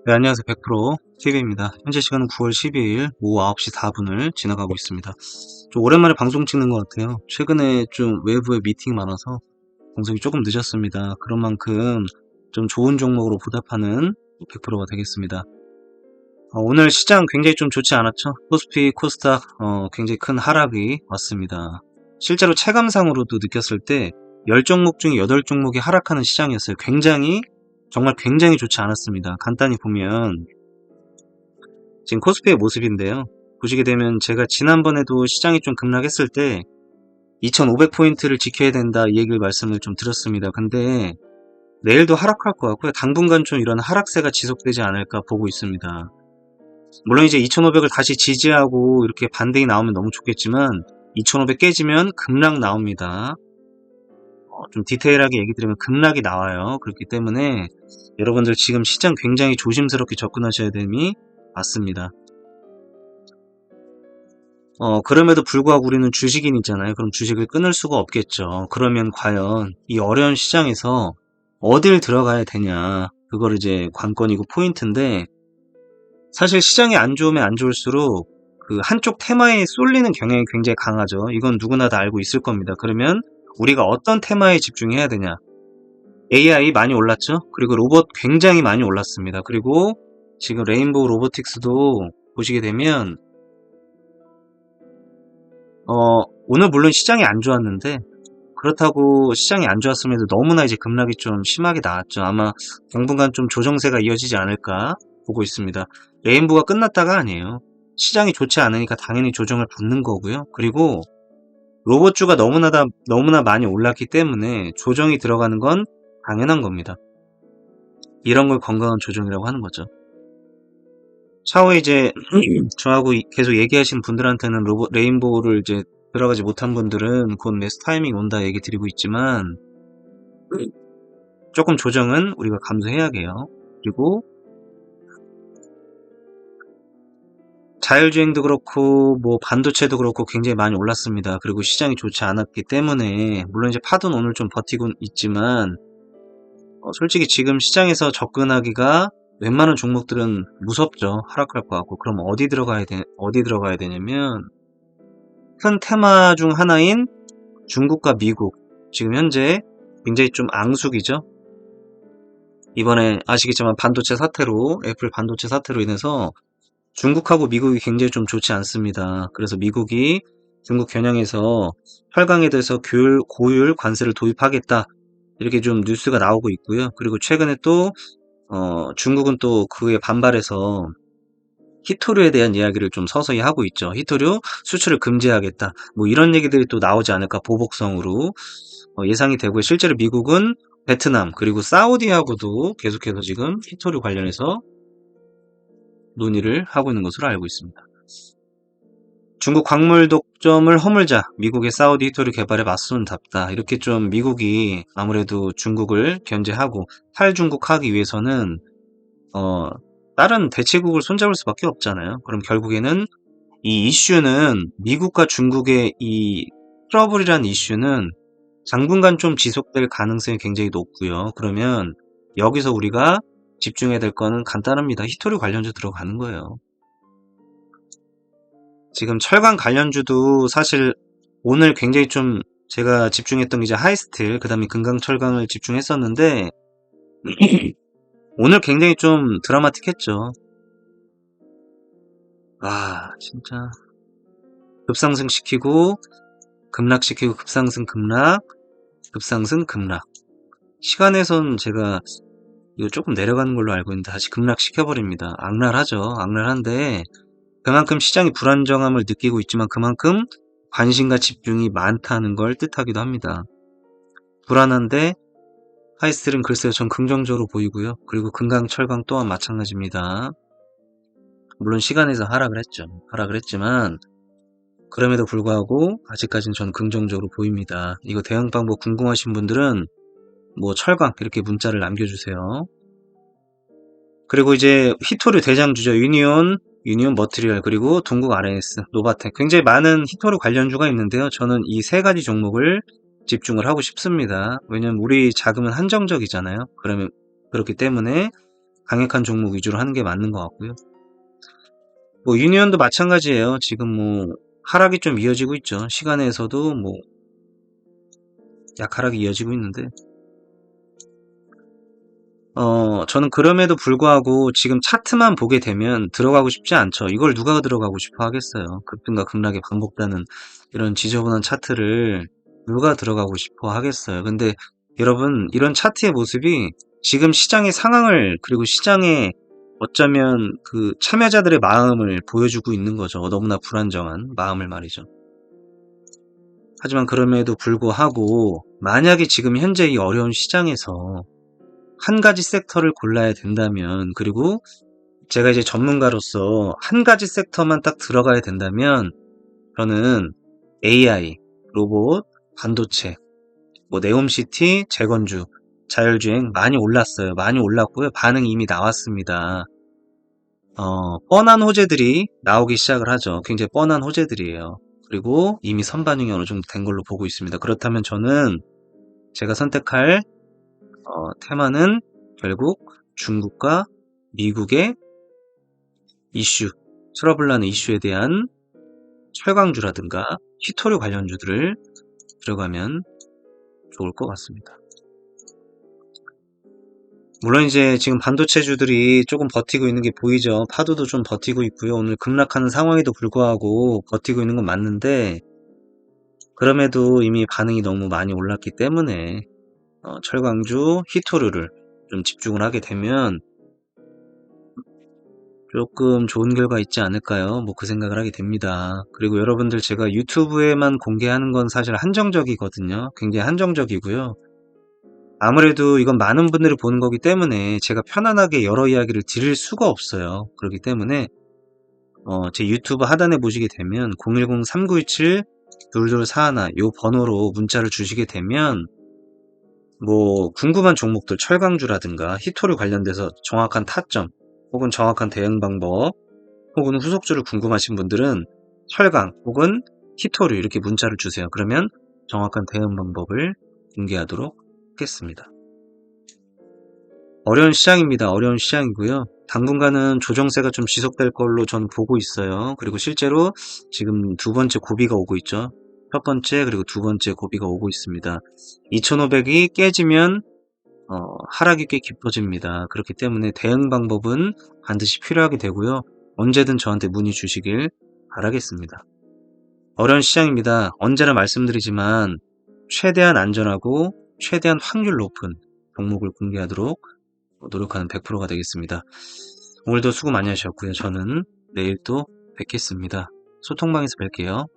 네, 안녕하세요. 100% TV입니다. 현재 시간은 9월 12일 오후 9시 4분을 지나가고 있습니다. 좀 오랜만에 방송 찍는 것 같아요. 최근에 좀 외부에 미팅이 많아서 방송이 조금 늦었습니다. 그런 만큼 좀 좋은 종목으로 보답하는 100%가 되겠습니다. 오늘 시장 굉장히 좀 좋지 않았죠? 코스피, 코스닥 굉장히 큰 하락이 왔습니다. 실제로 체감상으로도 느꼈을 때 10종목 중에 8종목이 하락하는 시장이었어요. 정말 굉장히 좋지 않았습니다. 간단히 보면 지금 코스피의 모습인데요. 보시게 되면 제가 지난번에도 시장이 좀 급락했을 때 2500포인트를 지켜야 된다 이 얘기를 말씀을 좀 드렸습니다. 근데 내일도 하락할 것 같고요. 당분간 좀 이런 하락세가 지속되지 않을까 보고 있습니다. 물론 이제 2500을 다시 지지하고 이렇게 반등이 나오면 너무 좋겠지만 2500 깨지면 급락 나옵니다. 좀 디테일하게 얘기 드리면 급락이 나와요. 그렇기 때문에 여러분들 지금 시장 굉장히 조심스럽게 접근하셔야 됨이 맞습니다. 그럼에도 불구하고 우리는 주식인이잖아요. 그럼 주식을 끊을 수가 없겠죠. 그러면 과연 이 어려운 시장에서 어딜 들어가야 되냐. 그걸 이제 관건이고 포인트인데, 사실 시장이 안 좋으면 안 좋을수록 그 한쪽 테마에 쏠리는 경향이 굉장히 강하죠. 이건 누구나 다 알고 있을 겁니다. 그러면 우리가 어떤 테마에 집중해야 되냐. AI 많이 올랐죠? 그리고 로봇 굉장히 많이 올랐습니다. 그리고 지금 레인보우 로보틱스도 보시게 되면 오늘 물론 시장이 안 좋았는데, 그렇다고 시장이 안 좋았음에도 너무나 이제 급락이 좀 심하게 나왔죠. 아마 당분간 좀 조정세가 이어지지 않을까 보고 있습니다. 레인보우가 끝났다가 아니에요. 시장이 좋지 않으니까 당연히 조정을 받는 거고요. 그리고 로봇주가 너무나 많이 올랐기 때문에 조정이 들어가는 건 당연한 겁니다. 이런 걸 건강한 조정이라고 하는 거죠. 차후에 이제 저하고 계속 얘기하신 분들한테는 레인보우를 이제 들어가지 못한 분들은 곧 매수 타이밍 온다 얘기 드리고 있지만, 조금 조정은 우리가 감수해야 해요. 그리고 자율주행도 그렇고 뭐 반도체도 그렇고 굉장히 많이 올랐습니다. 그리고 시장이 좋지 않았기 때문에 물론 이제 파도는 오늘 좀 버티고 있지만, 솔직히 지금 시장에서 접근하기가 웬만한 종목들은 무섭죠. 하락할 것 같고. 그럼 어디 들어가야 되냐면 큰 테마 중 하나인 중국과 미국. 지금 현재 굉장히 좀 앙숙이죠. 이번에 아시겠지만 애플 반도체 사태로 인해서 중국하고 미국이 굉장히 좀 좋지 않습니다. 그래서 미국이 중국 겨냥해서 철강에 대해서 고율 관세를 도입하겠다. 이렇게 좀 뉴스가 나오고 있고요. 그리고 최근에 또 중국은 또 그에 반발해서 히토류에 대한 이야기를 좀 서서히 하고 있죠. 히토류 수출을 금지하겠다. 뭐 이런 얘기들이 또 나오지 않을까 보복성으로 예상이 되고요. 실제로 미국은 베트남 그리고 사우디하고도 계속해서 지금 히토류 관련해서 논의를 하고 있는 것으로 알고 있습니다. 중국 광물 독점을 허물자, 미국의 사우디 히토류 개발에 맞서는 답다. 이렇게 좀 미국이 아무래도 중국을 견제하고 탈중국하기 위해서는 다른 대체국을 손잡을 수밖에 없잖아요. 그럼 결국에는 이 이슈는 미국과 중국의 이 트러블이라는 이슈는 당분간 좀 지속될 가능성이 굉장히 높고요. 그러면 여기서 우리가 집중해야 될 거는 간단합니다. 히토류 관련주 들어가는 거예요. 지금 철강 관련주도 사실 오늘 굉장히 좀 제가 집중했던 게 이제 하이스틸, 그 다음에 금강철강을 집중했었는데 오늘 굉장히 좀 드라마틱했죠. 진짜 급상승시키고 급락시키고 급상승 급락 급상승 급락. 시간에선 제가 이거 조금 내려가는 걸로 알고 있는데 다시 급락시켜버립니다. 악랄하죠. 악랄한데 그만큼 시장이 불안정함을 느끼고 있지만 그만큼 관심과 집중이 많다는 걸 뜻하기도 합니다. 불안한데 하이스틸은 글쎄요, 전 긍정적으로 보이고요. 그리고 금강, 철강 또한 마찬가지입니다. 물론 시간에서 하락을 했지만 그럼에도 불구하고 아직까지는 전 긍정적으로 보입니다. 이거 대응 방법 궁금하신 분들은 뭐 철강 이렇게 문자를 남겨주세요. 그리고 이제 히토류 대장주죠. 유니온 머티리얼, 그리고 동국 RNS, 노바텍. 굉장히 많은 히토류 관련주가 있는데요. 저는 이 세 가지 종목을 집중을 하고 싶습니다. 왜냐면 우리 자금은 한정적이잖아요. 그렇기 때문에 강력한 종목 위주로 하는 게 맞는 것 같고요. 뭐 유니온도 마찬가지예요. 지금 뭐 하락이 좀 이어지고 있죠. 시간에서도 뭐 약하락이 이어지고 있는데 저는 그럼에도 불구하고 지금 차트만 보게 되면 들어가고 싶지 않죠. 이걸 누가 들어가고 싶어 하겠어요. 급등과 급락이 반복되는 이런 지저분한 차트를 누가 들어가고 싶어 하겠어요. 근데 여러분, 이런 차트의 모습이 지금 시장의 상황을, 그리고 시장의 어쩌면 그 참여자들의 마음을 보여주고 있는 거죠. 너무나 불안정한 마음을 말이죠. 하지만 그럼에도 불구하고 만약에 지금 현재 이 어려운 시장에서 한 가지 섹터를 골라야 된다면, 그리고 제가 이제 전문가로서 한 가지 섹터만 딱 들어가야 된다면, 저는 AI, 로봇, 반도체, 뭐 네옴시티, 재건주, 자율주행 많이 올랐어요. 많이 올랐고요. 반응이 이미 나왔습니다. 뻔한 호재들이 나오기 시작을 하죠. 굉장히 뻔한 호재들이에요. 그리고 이미 선반영이 어느 정도 된 걸로 보고 있습니다. 그렇다면 저는 제가 선택할 테마는 결국 중국과 미국의 이슈, 트러블나는 이슈에 대한 철강주라든가 히토류 관련주들을 들어가면 좋을 것 같습니다. 물론 이제 지금 반도체주들이 조금 버티고 있는 게 보이죠. 파도도 좀 버티고 있고요. 오늘 급락하는 상황에도 불구하고 버티고 있는 건 맞는데, 그럼에도 이미 반응이 너무 많이 올랐기 때문에 철강주, 히토류를 좀 집중을 하게 되면 조금 좋은 결과 있지 않을까요? 뭐 그 생각을 하게 됩니다. 그리고 여러분들, 제가 유튜브에만 공개하는 건 사실 한정적이거든요. 굉장히 한정적이고요. 아무래도 이건 많은 분들이 보는 거기 때문에 제가 편안하게 여러 이야기를 드릴 수가 없어요. 그렇기 때문에 제 유튜브 하단에 보시게 되면 010-3927-2241 요 번호로 문자를 주시게 되면 뭐 궁금한 종목들, 철강주라든가 히토류 관련돼서 정확한 타점 혹은 정확한 대응 방법 혹은 후속주를 궁금하신 분들은 철강 혹은 히토류 이렇게 문자를 주세요. 그러면 정확한 대응 방법을 공개하도록 하겠습니다. 어려운 시장입니다. 어려운 시장이고요. 당분간은 조정세가 좀 지속될 걸로 저는 보고 있어요. 그리고 실제로 지금 두 번째 고비가 오고 있죠. 첫 번째 그리고 두 번째 고비가 오고 있습니다. 2500이 깨지면 하락이 꽤 깊어집니다. 그렇기 때문에 대응 방법은 반드시 필요하게 되고요. 언제든 저한테 문의 주시길 바라겠습니다. 어려운 시장입니다. 언제나 말씀드리지만 최대한 안전하고 최대한 확률 높은 종목을 공개하도록 노력하는 100%가 되겠습니다. 오늘도 수고 많이 하셨고요. 저는 내일 또 뵙겠습니다. 소통방에서 뵐게요.